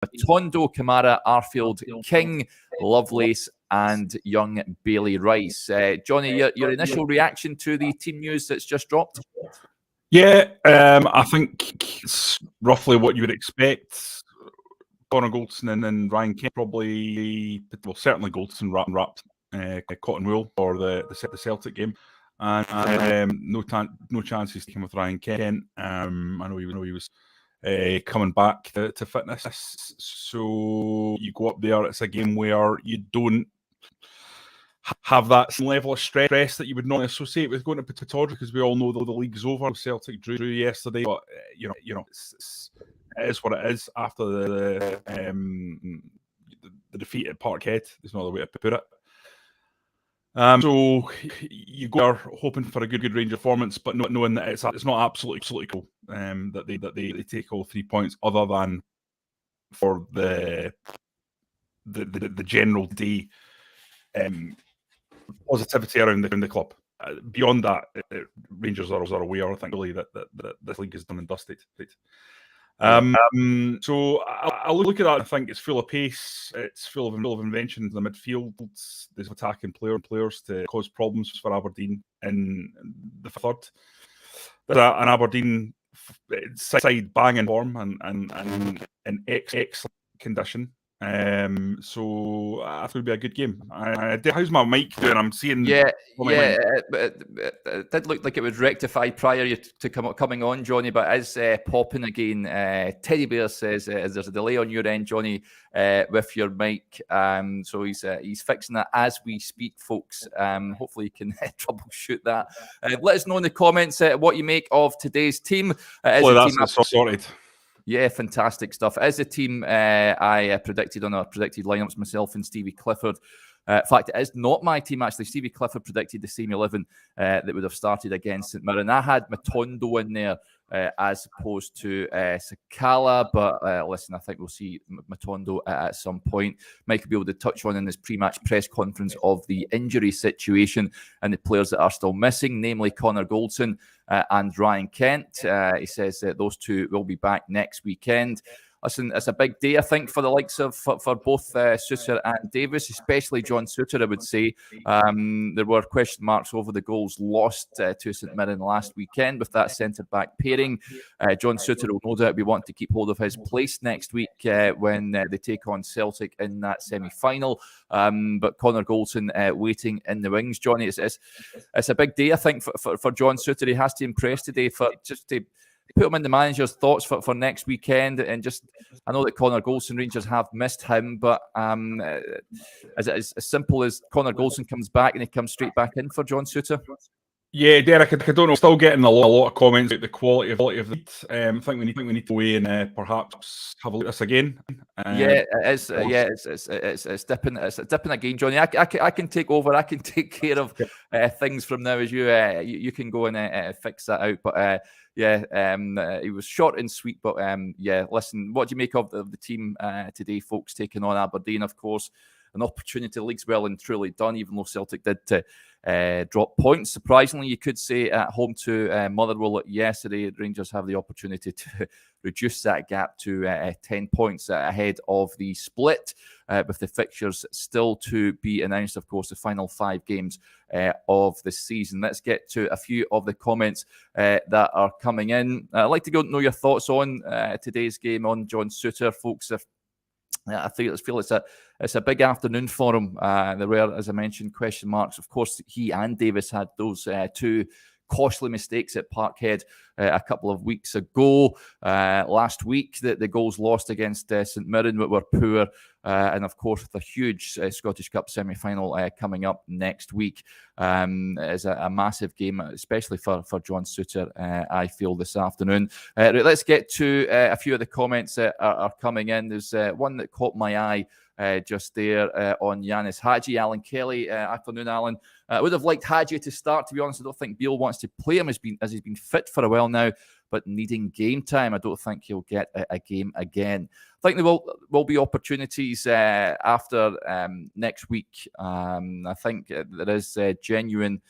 Matondo, Kamara, Arfield, King, Lovelace, and young Bailey Rice. Johnny, your initial reaction to the team news that's just dropped? Yeah, I think it's roughly what you would expect. Connor Goldson and Ryan Kent probably, well, certainly Goldson wrapped cotton wool for the Celtic game, and no chances taken with Ryan Kent. I know he was coming back to fitness, so you go up there. It's a game where you don't have that same level of stress that you would normally associate with going to Pittodrie, because we all know the league's over. Celtic drew yesterday, but it is what it is after the defeat at Parkhead. There's no other way to put it. So you go there hoping for a good range of performance, but not knowing that it's not absolutely cool that they take all 3 points, other than for the general day positivity around the club. Beyond that, Rangers are aware, I think, really, that this league is done and dusted. So I look at that and think it's full of pace. It's full of invention in the midfield. There's attacking players to cause problems for Aberdeen in the third. There's an Aberdeen side banging form and in excellent condition. So I think it'll be a good game. How's my mic doing? I'm seeing. It did look like it was rectified prior to coming on, Johnny, but is popping again. Teddy Bear says there's a delay on your end, Johnny, with your mic. So he's fixing that as we speak, folks. Hopefully you can troubleshoot that. Let us know in the comments what you make of today's team. That's sorted. Yeah, fantastic stuff. As a team, I predicted on our predicted lineups, myself and Stevie Clifford. In fact, it is not my team, actually. Stevie Clifford predicted the same 11 that would have started against St Mirren. I had Matondo in there as opposed to Sakala, but listen, I think we'll see Matondo at some point. Mike will be able to touch on in this pre-match press conference of the injury situation and the players that are still missing, namely Connor Goldson and Ryan Kent. He says that those two will be back next weekend. Listen, it's a big day, I think, for the likes of for both Suter and Davis, especially John Suter, I would say. There were question marks over the goals lost to St Mirren last weekend with that centre-back pairing. John Suter will no doubt be wanting to keep hold of his place next week when they take on Celtic in that semi-final. But Connor Goldson waiting in the wings. Johnny, it's a big day, I think, for John Suter. He has to impress today to put him in the manager's thoughts for next weekend. And just, I know that Connor Goldson, Rangers have missed him, but is it as simple as Connor Goldson comes back and he comes straight back in for John Suter? Yeah, Derek, I don't know. Still getting a lot of comments about the quality of the. I think we need to weigh and perhaps have a look at this again. It's dipping again, Johnny. I can take over. I can take care of things from now as you can go and fix that out. But he was short and sweet. But listen, what do you make of the team today, folks, taking on Aberdeen? Of course, an opportunity the league's well and truly done, even though Celtic did drop points. Surprisingly, you could say at home to Motherwell yesterday, Rangers have the opportunity to reduce that gap to 10 points ahead of the split, with the fixtures still to be announced, of course, the final 5 games of the season. Let's get to a few of the comments that are coming in. I'd like to know your thoughts on today's game, on John Suter, folks. I feel it's a big afternoon for him. There were, as I mentioned, question marks. Of course, he and Davis had those 2 costly mistakes at Parkhead a couple of weeks ago. Last week, the goals lost against St Mirren were poor. And of course, the huge Scottish Cup semi-final coming up next week is a massive game, especially for John Suter, I feel, this afternoon. Let's get to a few of the comments that are coming in. There's one that caught my eye just there on Yanis Hadji. Alan Kelly, afternoon, Alan. I would have liked Hadji to start, to be honest. I don't think Beale wants to play him as he's been fit for a while now, but needing game time. I don't think he'll get a game again. I think there will be opportunities after next week. I think there is genuine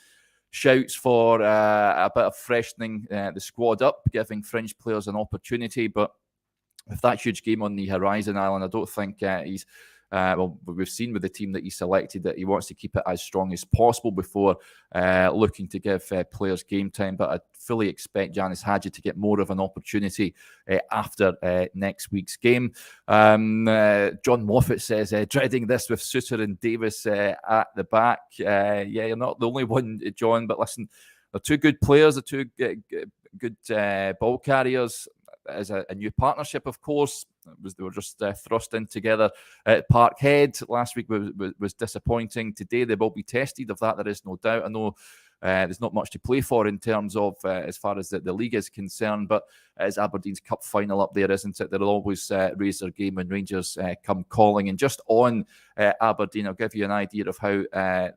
shouts for a bit of freshening the squad up, giving fringe players an opportunity, but with that huge game on the horizon, Alan, I don't think he's... well, we've seen with the team that he selected that he wants to keep it as strong as possible before looking to give players game time. But I fully expect Janice Hadji to get more of an opportunity after next week's game. John Moffat says, dreading this with Suter and Davis at the back. Yeah, you're not the only one, John, but listen, they're two good players, they're two good ball carriers. As a new partnership, of course, they were just thrust in together at Parkhead. Last week was disappointing. Today they will be tested. Of that, there is no doubt. I know there's not much to play for in terms of as far as the league is concerned, but it's Aberdeen's Cup final up there, isn't it? They'll always raise their game when Rangers come calling. And just on Aberdeen, I'll give you an idea of how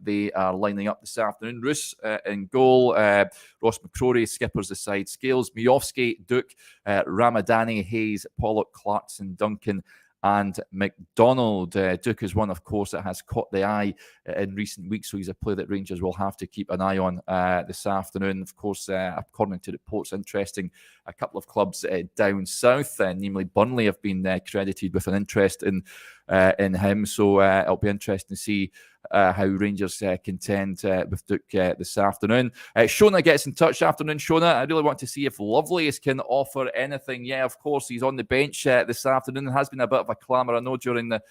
they are lining up this afternoon. Roos in goal, Ross McCrory skippers the side, Scales, Miovski, Duke, Ramadani, Hayes, Pollock, Clarkson, Duncan, and McDonald. Duke is one, of course, that has caught the eye in recent weeks, so he's a player that Rangers will have to keep an eye on this afternoon. Of course, according to reports, interesting, a couple of clubs down south, namely Burnley, have been credited with an interest in him, so it'll be interesting to see how Rangers contend with Duke this afternoon. Shona gets in touch. Afternoon, Shona. I really want to see if Lovelace can offer anything. Yeah, of course, he's on the bench this afternoon. There has been a bit of a clamour, I know, during the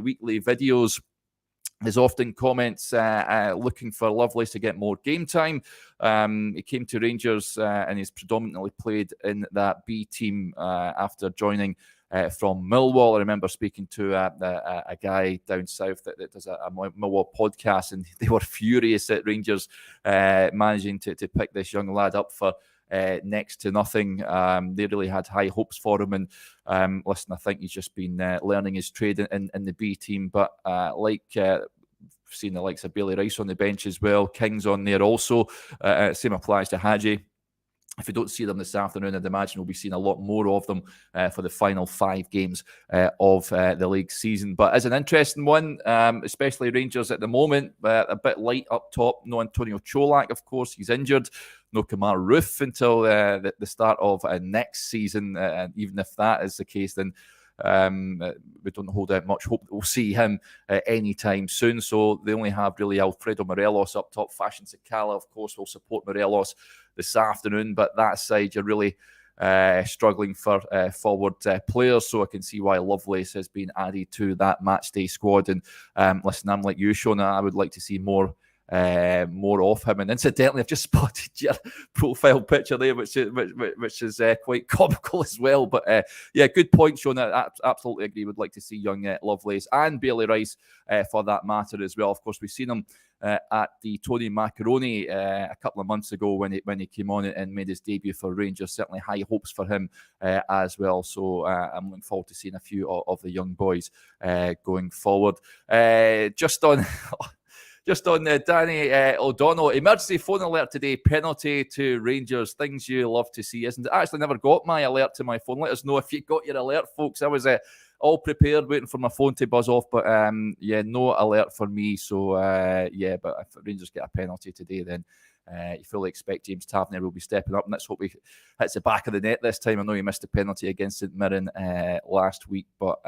weekly videos. There's often comments looking for Lovelace to get more game time. He came to Rangers and he's predominantly played in that B team after joining from Millwall. I remember speaking to a guy down south that does a Millwall podcast, and they were furious at Rangers managing to pick this young lad up for next to nothing. They really had high hopes for him, and listen, I think he's just been learning his trade in the B team, but seen the likes of Bailey Rice on the bench as well, King's on there also, same applies to Hadji. If we don't see them this afternoon, I'd imagine we'll be seeing a lot more of them for the final 5 games of the league season. But as an interesting one, especially Rangers at the moment, a bit light up top. No Antonio Cholak, of course, he's injured. No Kamar Roof until the start of next season. And even if that is the case, then we don't hold out much hope that we'll see him anytime soon. So they only have really Alfredo Morelos up top. Fashion Sakala, of course, will support Morelos this afternoon, but that side, you're really struggling for forward players, so I can see why Lovelace has been added to that matchday squad. And listen, I'm like you, Shona, I would like to see more of him. And incidentally, I've just spotted your profile picture there, which is quite comical as well. But yeah, good point, Shona. I absolutely agree. Would like to see young Lovelace and Bailey Rice for that matter as well. Of course, we've seen him at the Tony Macaroni a couple of months ago when he came on and made his debut for Rangers. Certainly high hopes for him as well. So I'm looking forward to seeing a few of the young boys going forward. Just on Danny O'Donnell, emergency phone alert today, penalty to Rangers, things you love to see, isn't it? I actually never got my alert to my phone. Let us know if you got your alert, folks. I was all prepared, waiting for my phone to buzz off, but yeah, no alert for me. So yeah, but if Rangers get a penalty today, then you fully expect James Tavernier will be stepping up, and let's hope he hits the back of the net this time. I know he missed a penalty against St Mirren last week, but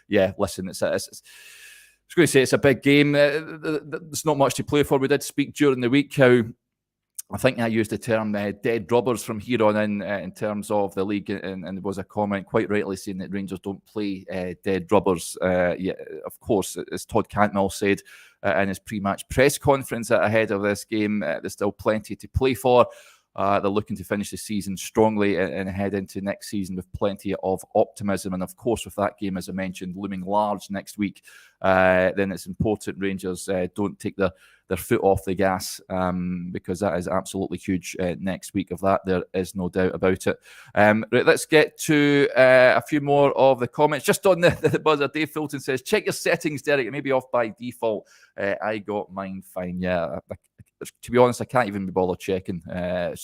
yeah, listen, I was going to say it's a big game. There's not much to play for. We did speak during the week how I think I used the term dead rubbers from here on in terms of the league, and there was a comment quite rightly saying that Rangers don't play dead rubbers. Yeah, of course, as Todd Cantwell said in his pre-match press conference ahead of this game, there's still plenty to play for. They're looking to finish the season strongly and head into next season with plenty of optimism. And of course, with that game, as I mentioned, looming large next week, then it's important Rangers don't take their foot off the gas, because that is absolutely huge next week. Of that, there is no doubt about it. Right, let's get to a few more of the comments. Just on the buzzer, Dave Fulton says, check your settings, Derek. It may be off by default. I got mine fine. Yeah, to be honest, I can't even be bothered checking. But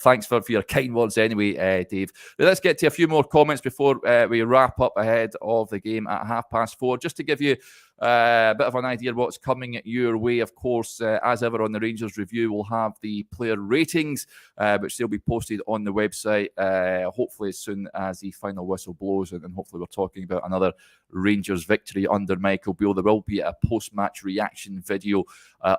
thanks for your kind words anyway, Dave. But let's get to a few more comments before we wrap up ahead of the game at 4:30. Just to give you a bit of an idea of what's coming your way. Of course, as ever on the Rangers Review, we'll have the player ratings, which they'll be posted on the website hopefully as soon as the final whistle blows, and hopefully we're talking about another Rangers victory under Michael Beale. There will be a post-match reaction video,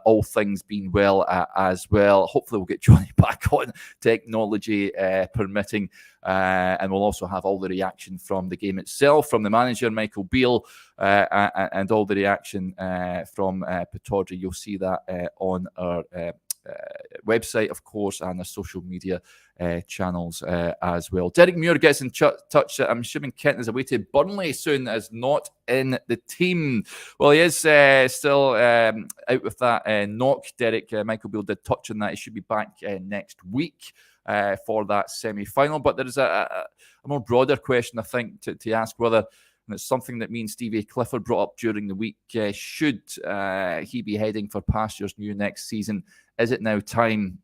all things being well as well. Hopefully we'll get Johnny back on, technology permitting, and we'll also have all the reaction from the game itself, from the manager Michael Beale, and all the reaction from Pittodrie. You'll see that on our website, of course, and the social media channels as well. Derek Muir gets in touch. I'm assuming Kent is away to Burnley soon, as not in the team. Well, he is still out with that knock, Derek. Michael Beale did touch on that. He should be back next week for that semi-final. But there is a more broader question, I think, to ask whether, and it's something that me and Stevie Clifford brought up during the week, should he be heading for pastures new next season? Is it now time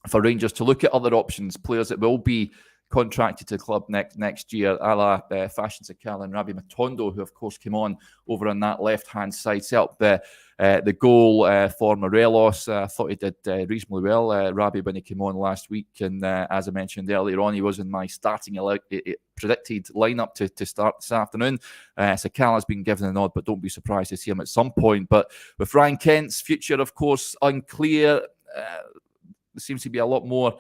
for Rangers to look at other options, players that will be contracted to the club next year, a la Fashion Sakala and Rabbi Matondo, who of course came on over on that left-hand side, set up the goal for Morelos. I thought he did reasonably well, Rabbi, when he came on last week. And as I mentioned earlier on, he was in my starting predicted lineup to start this afternoon. Sakala's been given a nod, but don't be surprised to see him at some point. But with Ryan Kent's future, of course, unclear, there seems to be a lot more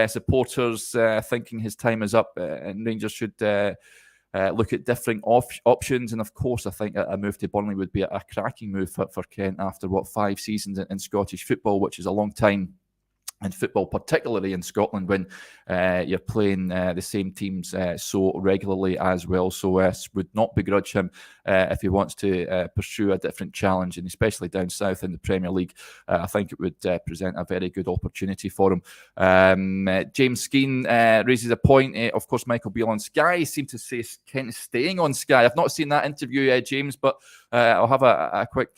supporters thinking his time is up, and Rangers should look at different options. And of course, I think a move to Burnley would be a cracking move for Kent after 5 seasons in Scottish football, which is a long time in football, particularly in Scotland, when you're playing the same teams so regularly as well. So would not begrudge him if he wants to pursue a different challenge, and especially down south in the Premier League. I think it would present a very good opportunity for him. James Skeen raises a point. Of course, Michael Beale on Sky seemed to say Kent is staying on Sky. I've not seen that interview, James, but I'll have a quick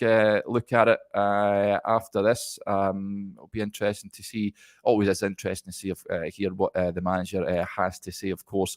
look at it after this. It'll be interesting to see. Always is interesting to see hear what the manager has to say, of course.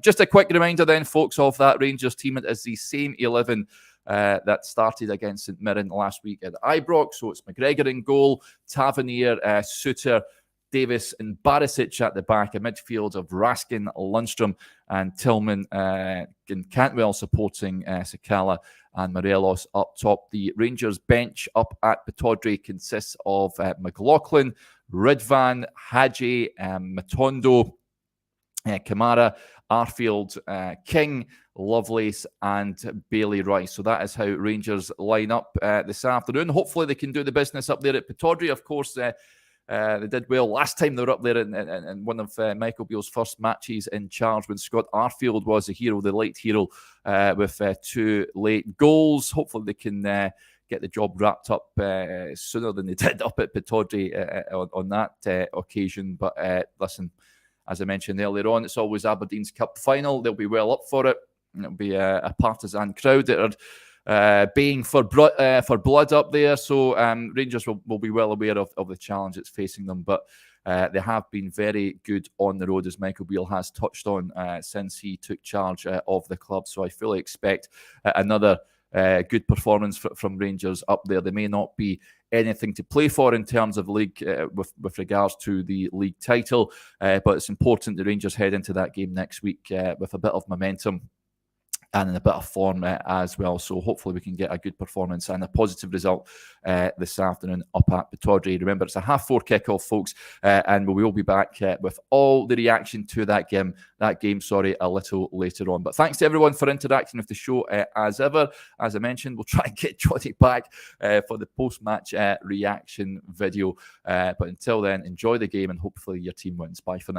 Just a quick reminder then, folks, of that Rangers team. It is the same 11 that started against St Mirren last week at Ibrox. So it's McGregor in goal, Tavernier, Suter, Davis and Barisic at the back, a midfield of Raskin, Lundstrom and Tillman and Cantwell supporting Sakala and Morelos up top. The Rangers bench up at Pittodrie consists of McLaughlin, Ridvan, Hadji, Matondo, Kamara, Arfield, King, Lovelace and Bailey Rice. So that is how Rangers line up this afternoon. Hopefully they can do the business up there at Pittodrie. Of course, they did well last time they were up there in one of Michael Beale's first matches in charge, when Scott Arfield was the hero, the late hero, with 2 late goals. Hopefully they can get the job wrapped up sooner than they did up at Pittodrie on that occasion. But listen, as I mentioned earlier on, it's always Aberdeen's Cup final. They'll be well up for it. It'll be a partisan crowd that are baying for blood up there. So Rangers will be well aware of the challenge that's facing them. But they have been very good on the road, as Michael Beale has touched on since he took charge of the club. So I fully expect another good performance from Rangers up there. They may not be anything to play for in terms of league with regards to the league title, but it's important the Rangers head into that game next week with a bit of momentum and in a bit of form as well. So hopefully we can get a good performance and a positive result this afternoon up at Pittodrie. Remember, it's a 4:30 kickoff, folks, and we will be back with all the reaction to that game, a little later on. But thanks to everyone for interacting with the show as ever. As I mentioned, we'll try and get Johnny back for the post-match reaction video. But until then, enjoy the game and hopefully your team wins. Bye for now.